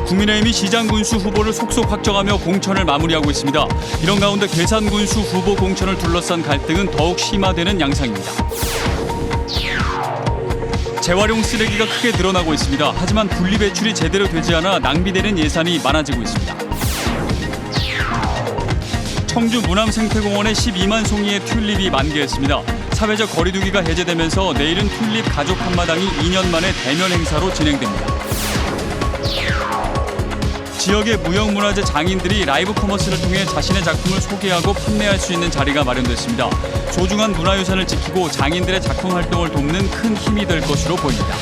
국민의힘이 시장군수 후보를 속속 확정하며 공천을 마무리하고 있습니다. 이런 가운데 괴산군수 후보 공천을 둘러싼 갈등은 더욱 심화되는 양상입니다. 재활용 쓰레기가 크게 늘어나고 있습니다. 하지만 분리배출이 제대로 되지 않아 낭비되는 예산이 많아지고 있습니다. 청주 문암생태공원에 12만 송이의 튤립이 만개했습니다. 사회적 거리두기가 해제되면서 내일은 튤립 가족 한마당이 2년 만에 대면 행사로 진행됩니다. 지역의 무형문화재 장인들이 라이브 커머스를 통해 자신의 작품을 소개하고 판매할 수 있는 자리가 마련됐습니다. 소중한 문화유산을 지키고 장인들의 작품 활동을 돕는 큰 힘이 될 것으로 보입니다.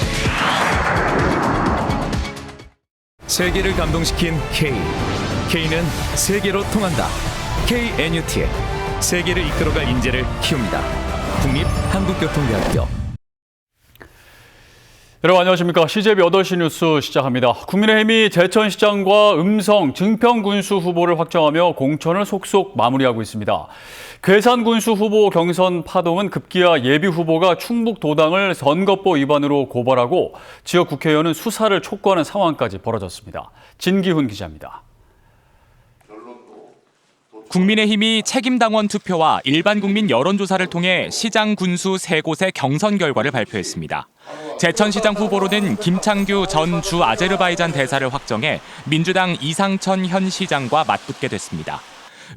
세계를 감동시킨 K. K는 세계로 통한다. KNUT. 세계를 이끌어갈 인재를 키웁니다. 국립한국교통대학교. 여러분 안녕하십니까. CJB 8시 뉴스 시작합니다. 국민의힘이 제천시장과 음성, 증평군수 후보를 확정하며 공천을 속속 마무리하고 있습니다. 괴산군수 후보 경선 파동은 급기야 예비 후보가 충북도당을 선거법 위반으로 고발하고 지역 국회의원은 수사를 촉구하는 상황까지 벌어졌습니다. 진기훈 기자입니다. 국민의힘이 책임당원 투표와 일반 국민 여론조사를 통해 시장 군수 3곳의 경선 결과를 발표했습니다. 제천시장 후보로는 김창규 전 주 아제르바이잔 대사를 확정해 민주당 이상천 현 시장과 맞붙게 됐습니다.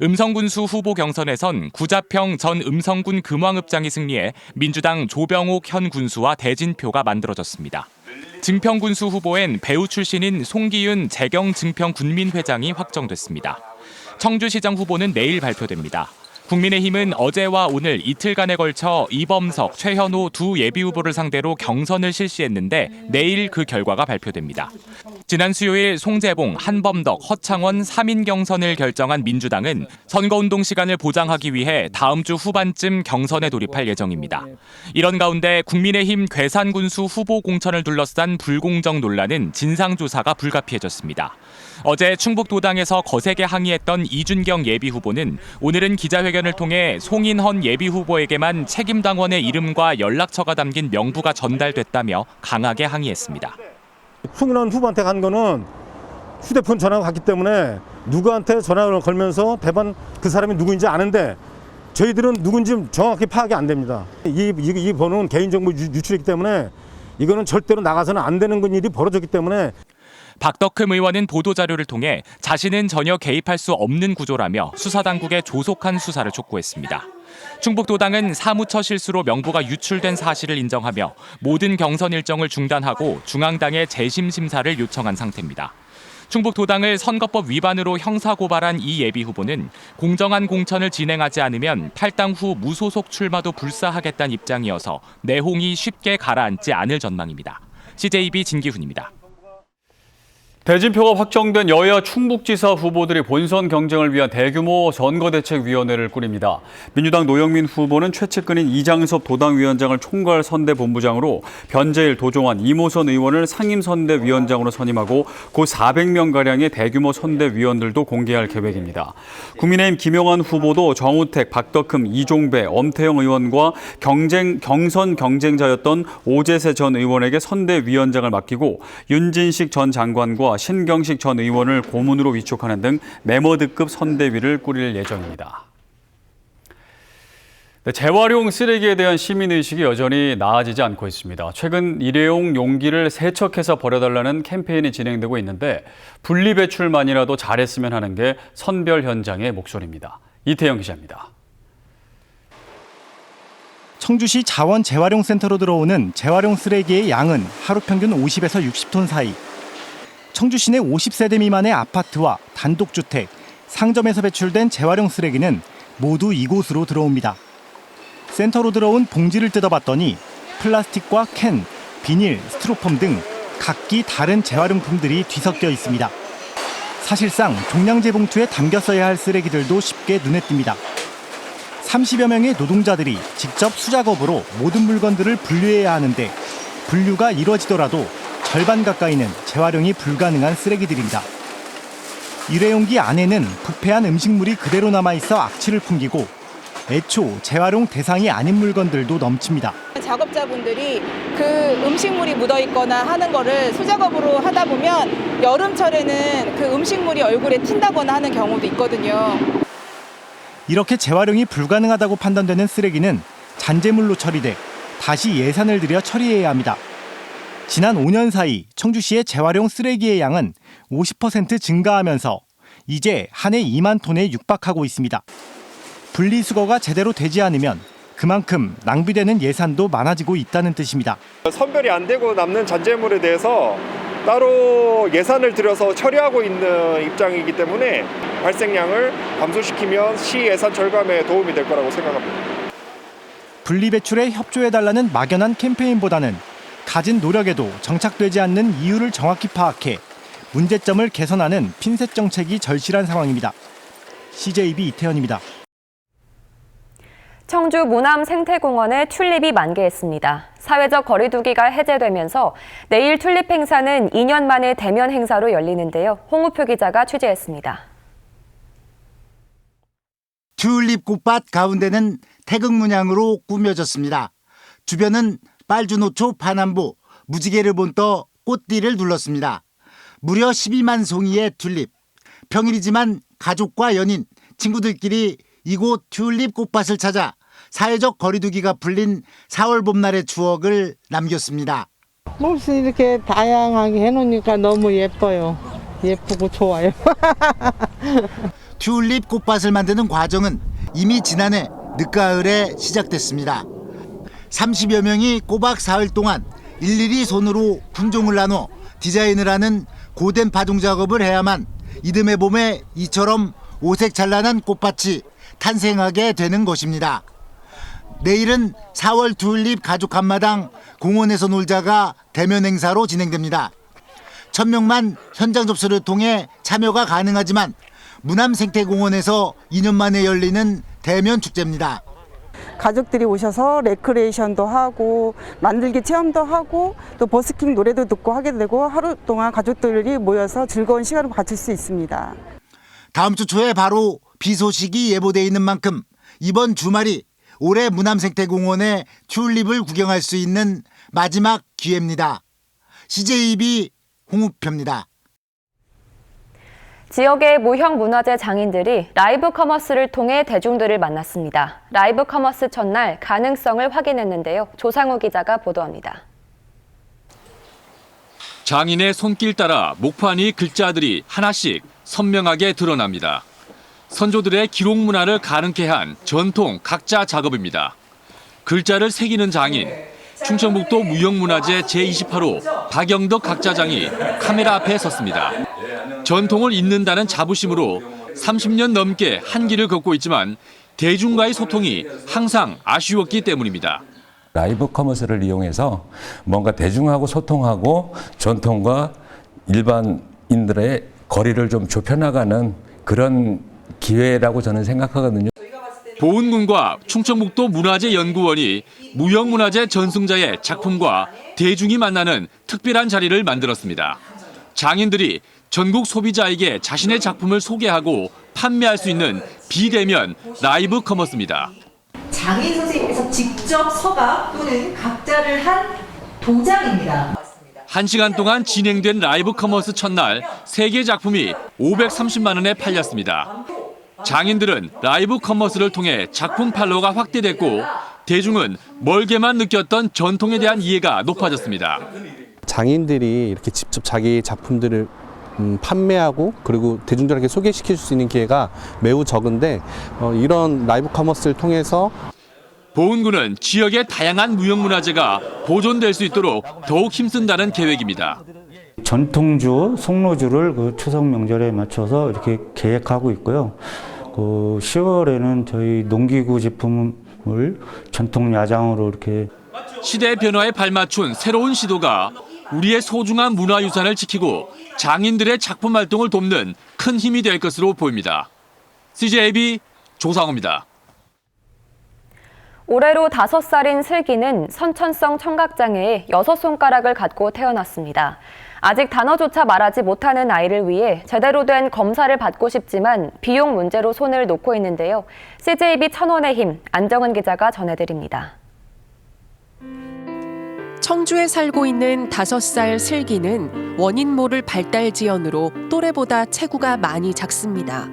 음성군수 후보 경선에선 구자평 전 음성군 금왕읍장이 승리해 민주당 조병옥 현 군수와 대진표가 만들어졌습니다. 증평군수 후보엔 배우 출신인 송기윤 재경 증평군민회장이 확정됐습니다. 청주시장 후보는 내일 발표됩니다. 국민의힘은 어제와 오늘 이틀간에 걸쳐 이범석, 최현호 두 예비후보를 상대로 경선을 실시했는데 내일 그 결과가 발표됩니다. 지난 수요일 송재봉, 한범덕, 허창원 3인 경선을 결정한 민주당은 선거운동 시간을 보장하기 위해 다음 주 후반쯤 경선에 돌입할 예정입니다. 이런 가운데 국민의힘 괴산군수 후보 공천을 둘러싼 불공정 논란은 진상조사가 불가피해졌습니다. 어제 충북도당에서 거세게 항의했던 이준경 예비후보는 오늘은 기자회견을 통해 송인헌 예비후보에게만 책임당원의 이름과 연락처가 담긴 명부가 전달됐다며 강하게 항의했습니다. 송인헌 후보한테 간 거는 휴대폰 전화가 갔기 때문에 누구한테 전화를 걸면서 대반 그 사람이 누구인지 아는데 저희들은 누군지 정확히 파악이 안 됩니다. 이 번호는 개인정보 유출이기 때문에 이거는 절대로 나가서는 안 되는 일이 벌어졌기 때문에 박덕흠 의원은 보도자료를 통해 자신은 전혀 개입할 수 없는 구조라며 수사당국에 조속한 수사를 촉구했습니다. 충북도당은 사무처 실수로 명부가 유출된 사실을 인정하며 모든 경선 일정을 중단하고 중앙당에 재심 심사를 요청한 상태입니다. 충북도당을 선거법 위반으로 형사고발한 이 예비후보는 공정한 공천을 진행하지 않으면 탈당 후 무소속 출마도 불사하겠다는 입장이어서 내홍이 쉽게 가라앉지 않을 전망입니다. CJB 진기훈입니다. 대진표가 확정된 여야 충북지사 후보들이 본선 경쟁을 위한 대규모 선거대책위원회를 꾸립니다. 민주당 노영민 후보는 최측근인 이장섭 도당위원장을 총괄 선대본부장으로, 변재일, 도종환, 이모선 의원을 상임선대위원장으로 선임하고 고 400명가량의 대규모 선대위원들도 공개할 계획입니다. 국민의힘 김영환 후보도 정우택, 박덕흠, 이종배, 엄태영 의원과 경선 경쟁자였던 오재세 전 의원에게 선대위원장을 맡기고 윤진식 전 장관과 신경식 전 의원을 고문으로 위촉하는 등 메머드급 선대위를 꾸릴 예정입니다. 재활용 쓰레기에 대한 시민의식이 여전히 나아지지 않고 있습니다. 최근 일회용 용기를 세척해서 버려달라는 캠페인이 진행되고 있는데 분리배출만이라도 잘했으면 하는 게 선별 현장의 목소리입니다. 이태영 기자입니다. 청주시 자원 재활용센터로 들어오는 재활용 쓰레기의 양은 하루 평균 50에서 60톤 사이. 청주시 내 50세대 미만의 아파트와 단독주택, 상점에서 배출된 재활용 쓰레기는 모두 이곳으로 들어옵니다. 센터로 들어온 봉지를 뜯어봤더니 플라스틱과 캔, 비닐, 스티로폼 등 각기 다른 재활용품들이 뒤섞여 있습니다. 사실상 종량제 봉투에 담겨 써야 할 쓰레기들도 쉽게 눈에 띕니다. 30여 명의 노동자들이 직접 수작업으로 모든 물건들을 분류해야 하는데 분류가 이루어지더라도 절반 가까이는 재활용이 불가능한 쓰레기들입니다. 일회용기 안에는 부패한 음식물이 그대로 남아있어 악취를 풍기고 애초 재활용 대상이 아닌 물건들도 넘칩니다. 작업자분들이 그 음식물이 묻어 있거나 하는 거를 수작업으로 하다 보면 여름철에는 그 음식물이 얼굴에 튄다거나 하는 경우도 있거든요. 이렇게 재활용이 불가능하다고 판단되는 쓰레기는 잔재물로 처리돼 다시 예산을 들여 처리해야 합니다. 지난 5년 사이 청주시의 재활용 쓰레기의 양은 50% 증가하면서 이제 한 해 2만 톤에 육박하고 있습니다. 분리수거가 제대로 되지 않으면 그만큼 낭비되는 예산도 많아지고 있다는 뜻입니다. 선별이 안 되고 남는 잔재물에 대해서 따로 예산을 들여서 처리하고 있는 입장이기 때문에 발생량을 감소시키면 시 예산 절감에 도움이 될 거라고 생각합니다. 분리배출에 협조해달라는 막연한 캠페인보다는 가진 노력에도 정착되지 않는 이유를 정확히 파악해 문제점을 개선하는 핀셋 정책이 절실한 상황입니다. CJB 이태현입니다. 청주 모남 생태공원에 튤립이 만개했습니다. 사회적 거리두기가 해제되면서 내일 튤립 행사는 2년 만에 대면 행사로 열리는데요. 홍우표 기자가 취재했습니다. 튤립 꽃밭 가운데는 태극 문양으로 꾸며졌습니다. 주변은 빨주노초 파남보, 무지개를 본떠 꽃띠를 둘렀습니다. 무려 12만 송이의 튤립. 평일이지만 가족과 연인, 친구들끼리 이곳 튤립 꽃밭을 찾아 사회적 거리두기가 풀린 4월 봄날의 추억을 남겼습니다. 무슨 이렇게 다양하게 해놓으니까 너무 예뻐요. 예쁘고 좋아요. 튤립 꽃밭을 만드는 과정은 이미 지난해 늦가을에 시작됐습니다. 30여 명이 꼬박 사흘 동안 일일이 손으로 품종을 나눠 디자인을 하는 고된 파종 작업을 해야만 이듬해 봄에 이처럼 오색찬란한 꽃밭이 탄생하게 되는 것입니다. 내일은 4월 튤립 가족 한마당 공원에서 놀자가 대면 행사로 진행됩니다. 1000명만 현장 접수를 통해 참여가 가능하지만 무남생태공원에서 2년 만에 열리는 대면 축제입니다. 가족들이 오셔서 레크레이션도 하고 만들기 체험도 하고 또 버스킹 노래도 듣고 하게 되고 하루 동안 가족들이 모여서 즐거운 시간을 가질 수 있습니다. 다음 주 초에 바로 비 소식이 예보돼 있는 만큼 이번 주말이 올해 무남생태공원의 튤립을 구경할 수 있는 마지막 기회입니다. CJB 홍우표입니다. 지역의 무형 문화재 장인들이 라이브 커머스를 통해 대중들을 만났습니다. 라이브 커머스 첫날 가능성을 확인했는데요. 조상우 기자가 보도합니다. 장인의 손길 따라 목판 위 글자들이 하나씩 선명하게 드러납니다. 선조들의 기록 문화를 가능케 한 전통 각자 작업입니다. 글자를 새기는 장인, 충청북도 무형문화재 제28호 박영덕 각자장이 카메라 앞에 섰습니다. 전통을 잇는다는 자부심으로 30년 넘게 한 길을 걷고 있지만 대중과의 소통이 항상 아쉬웠기 때문입니다. 라이브 커머스를 이용해서 뭔가 대중하고 소통하고 전통과 일반인들의 거리를 좀 좁혀나가는 그런 기회라고 저는 생각하거든요. 보은군과 충청북도 문화재연구원이 무형문화재 전승자의 작품과 대중이 만나는 특별한 자리를 만들었습니다. 장인들이 전국 소비자에게 자신의 작품을 소개하고 판매할 수 있는 비대면 라이브 커머스입니다. 장인 선생님께서 직접 서가 또는 각자를 한 도장입니다. 1시간 동안 진행된 라이브 커머스 첫날 3개 작품이 530만 원에 팔렸습니다. 장인들은 라이브 커머스를 통해 작품 팔로가 확대됐고 대중은 멀게만 느꼈던 전통에 대한 이해가 높아졌습니다. 장인들이 이렇게 직접 자기 작품들을 판매하고 그리고 대중들에게 소개시킬 수 있는 기회가 매우 적은데 이런 라이브 커머스를 통해서 보은군은 지역의 다양한 무형문화재가 보존될 수 있도록 더욱 힘쓴다는 계획입니다. 전통주, 송로주를 그 추석 명절에 맞춰서 이렇게 계획하고 있고요. 10월에는 저희 농기구 제품을 전통 야장으로 이렇게 시대 변화에 발맞춘 새로운 시도가 우리의 소중한 문화유산을 지키고 장인들의 작품 활동을 돕는 큰 힘이 될 것으로 보입니다. CJB 조상호입니다. 올해로 5살인 슬기는 선천성 청각장애에 6손가락을 갖고 태어났습니다. 아직 단어조차 말하지 못하는 아이를 위해 제대로 된 검사를 받고 싶지만 비용 문제로 손을 놓고 있는데요. CJB 1000원의 힘, 안정은 기자가 전해드립니다. 청주에 살고 있는 5살 슬기는 원인 모를 발달 지연으로 또래보다 체구가 많이 작습니다.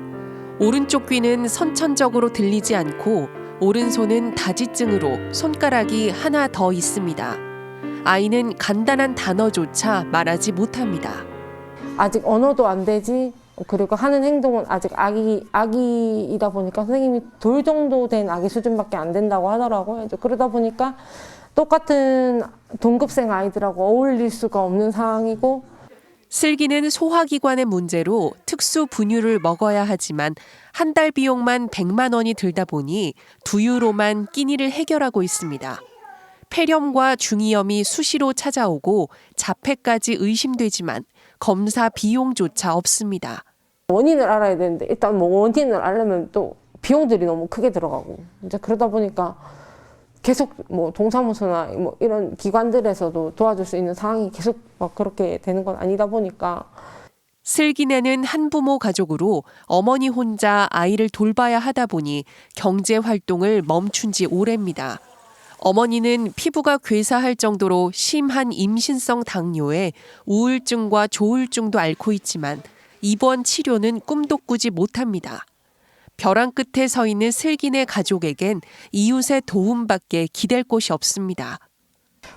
오른쪽 귀는 선천적으로 들리지 않고 오른손은 다지증으로 손가락이 하나 더 있습니다. 아이는 간단한 단어조차 말하지 못합니다. 아직 언어도 안 되지, 그리고 하는 행동은 아직 아기이다 보니까 선생님이 돌 정도 된 아기 수준밖에 안 된다고 하더라고요. 그러다 보니까 똑같은 동급생 아이들하고 어울릴 수가 없는 상황이고, 슬기는 소화기관의 문제로 특수 분유를 먹어야 하지만 한 달 비용만 100만 원이 들다 보니 두유로만 끼니를 해결하고 있습니다. 폐렴과 중이염이 수시로 찾아오고 자폐까지 의심되지만 검사 비용조차 없습니다. 원인을 알아야 되는데 일단 뭐 원인을 알려면 또 비용들이 너무 크게 들어가고, 이제 그러다 보니까 계속 뭐 동사무소나 뭐 이런 기관들에서도 도와줄 수 있는 상황이 계속 막 그렇게 되는 건 아니다 보니까. 슬기네는 한부모 가족으로 어머니 혼자 아이를 돌봐야 하다 보니 경제 활동을 멈춘 지 오래입니다. 어머니는 피부가 괴사할 정도로 심한 임신성 당뇨에 우울증과 조울증도 앓고 있지만 입원 치료는 꿈도 꾸지 못합니다. 벼랑 끝에 서 있는 슬기네 가족에겐 이웃의 도움밖에 기댈 곳이 없습니다.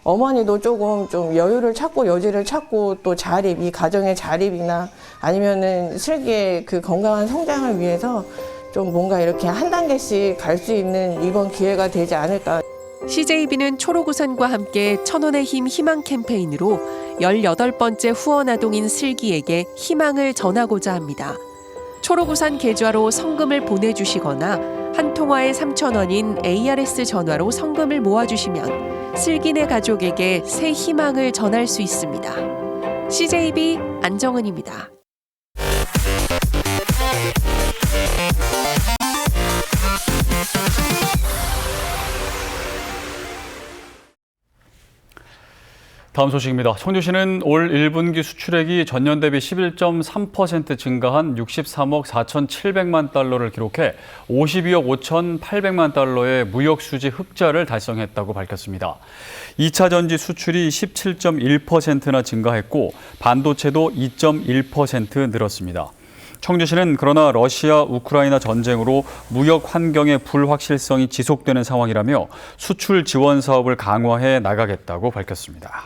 어머니도 조금 좀 여유를 찾고 여지를 찾고 또 자립, 이 가정의 자립이나 아니면은 슬기의 그 건강한 성장을 위해서 좀 뭔가 이렇게 한 단계씩 갈 수 있는 이번 기회가 되지 않을까. CJB는 초록우산과 함께 1000원의 힘 희망 캠페인으로 18번째 후원아동인 슬기에게 희망을 전하고자 합니다. 초록우산 계좌로 성금을 보내주시거나 한 통화에 3,000원인 ARS 전화로 성금을 모아주시면 슬기네 가족에게 새 희망을 전할 수 있습니다. CJB 안정은입니다. 다음 소식입니다. 청주시는 올 1분기 수출액이 전년 대비 11.3% 증가한 63억 4,700만 달러를 기록해 52억 5,800만 달러의 무역 수지 흑자를 달성했다고 밝혔습니다. 2차 전지 수출이 17.1%나 증가했고 반도체도 2.1% 늘었습니다. 청주시는 그러나 러시아, 우크라이나 전쟁으로 무역 환경의 불확실성이 지속되는 상황이라며 수출 지원 사업을 강화해 나가겠다고 밝혔습니다.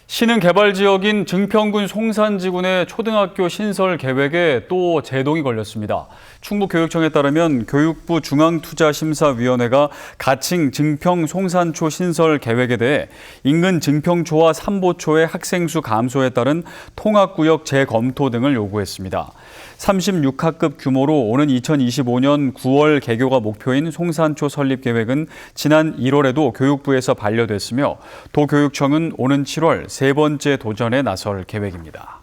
시는 개발 지역인 증평군 송산지군의 초등학교 신설 계획에 또 제동이 걸렸습니다. 충북교육청에 따르면 교육부 중앙투자심사위원회가 가칭 증평 송산초 신설 계획에 대해 인근 증평초와 삼보초의 학생 수 감소에 따른 통합구역 재검토 등을 요구했습니다. 36학급 규모로 오는 2025년 9월 개교가 목표인 송산초 설립 계획은 지난 1월에도 교육부에서 반려됐으며 도교육청은 오는 7월 세 번째 도전에 나설 계획입니다.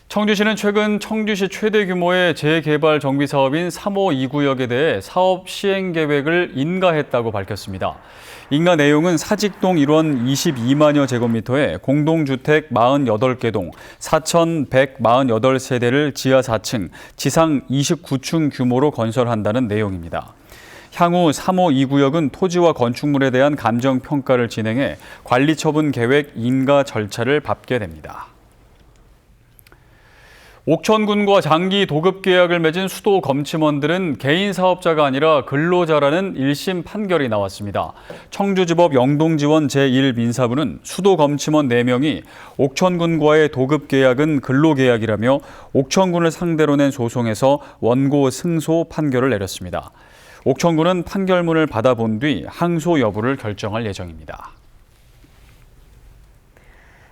청주시는 최근 청주시 최대 규모의 재개발 정비 사업인 3호 2구역에 대해 사업 시행 계획을 인가했다고 밝혔습니다. 인가 내용은 사직동 1원 22만여 제곱미터에 공동주택 48개 동 4,148세대를 지하 4층, 지상 29층 규모로 건설한다는 내용입니다. 향후 3호 2구역은 토지와 건축물에 대한 감정평가를 진행해 관리처분 계획 인가 절차를 밟게 됩니다. 옥천군과 장기 도급 계약을 맺은 수도 검침원들은 개인 사업자가 아니라 근로자라는 1심 판결이 나왔습니다. 청주지법 영동지원 제1민사부는 수도 검침원 4명이 옥천군과의 도급 계약은 근로계약이라며 옥천군을 상대로 낸 소송에서 원고 승소 판결을 내렸습니다. 옥천군은 판결문을 받아본 뒤 항소 여부를 결정할 예정입니다.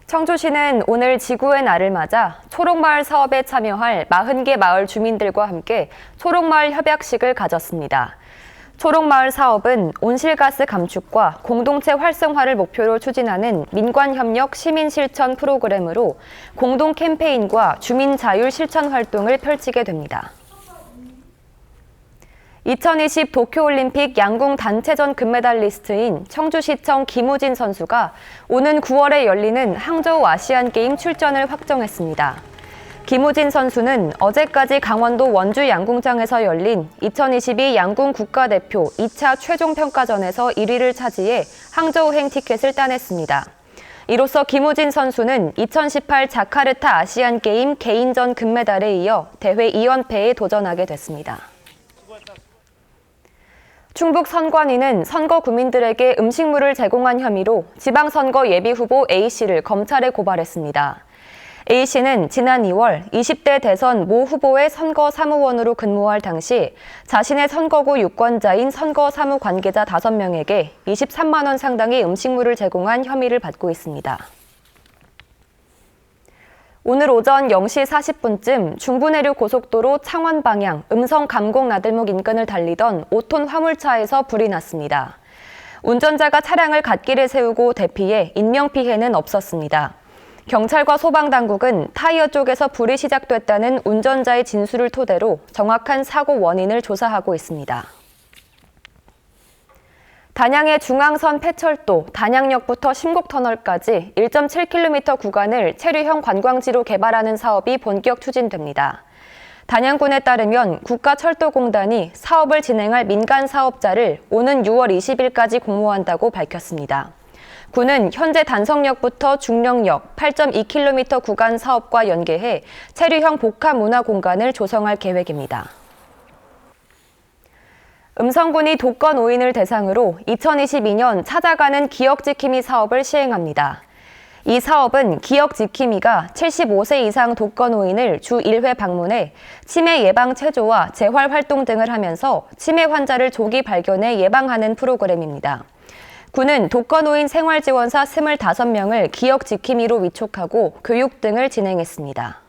청주시는 오늘 지구의 날을 맞아 초록마을 사업에 참여할 40개 마을 주민들과 함께 초록마을 협약식을 가졌습니다. 초록마을 사업은 온실가스 감축과 공동체 활성화를 목표로 추진하는 민관협력 시민실천 프로그램으로 공동 캠페인과 주민 자율 실천 활동을 펼치게 됩니다. 2020 도쿄올림픽 양궁 단체전 금메달리스트인 청주시청 김우진 선수가 오는 9월에 열리는 항저우 아시안게임 출전을 확정했습니다. 김우진 선수는 어제까지 강원도 원주 양궁장에서 열린 2022 양궁 국가대표 2차 최종평가전에서 1위를 차지해 항저우행 티켓을 따냈습니다. 이로써 김우진 선수는 2018 자카르타 아시안게임 개인전 금메달에 이어 대회 2연패에 도전하게 됐습니다. 충북 선관위는 선거 구민들에게 음식물을 제공한 혐의로 지방선거 예비후보 A씨를 검찰에 고발했습니다. A씨는 지난 2월 20대 대선 모 후보의 선거 사무원으로 근무할 당시 자신의 선거구 유권자인 선거 사무 관계자 5명에게 23만 원 상당의 음식물을 제공한 혐의를 받고 있습니다. 오늘 오전 0시 40분쯤 중부내륙 고속도로 창원 방향 음성 감곡 나들목 인근을 달리던 5톤 화물차에서 불이 났습니다. 운전자가 차량을 갓길에 세우고 대피해 인명피해는 없었습니다. 경찰과 소방당국은 타이어 쪽에서 불이 시작됐다는 운전자의 진술을 토대로 정확한 사고 원인을 조사하고 있습니다. 단양의 중앙선 폐철도 단양역부터 신곡터널까지 1.7km 구간을 체류형 관광지로 개발하는 사업이 본격 추진됩니다. 단양군에 따르면 국가철도공단이 사업을 진행할 민간 사업자를 오는 6월 20일까지 공모한다고 밝혔습니다. 군은 현재 단성역부터 중령역 8.2km 구간 사업과 연계해 체류형 복합문화공간을 조성할 계획입니다. 음성군이 독거노인을 대상으로 2022년 찾아가는 기억지킴이 사업을 시행합니다. 이 사업은 기억지킴이가 75세 이상 독거노인을 주 1회 방문해 치매 예방 체조와 재활 활동 등을 하면서 치매 환자를 조기 발견해 예방하는 프로그램입니다. 군은 독거노인 생활지원사 25명을 기억지킴이로 위촉하고 교육 등을 진행했습니다.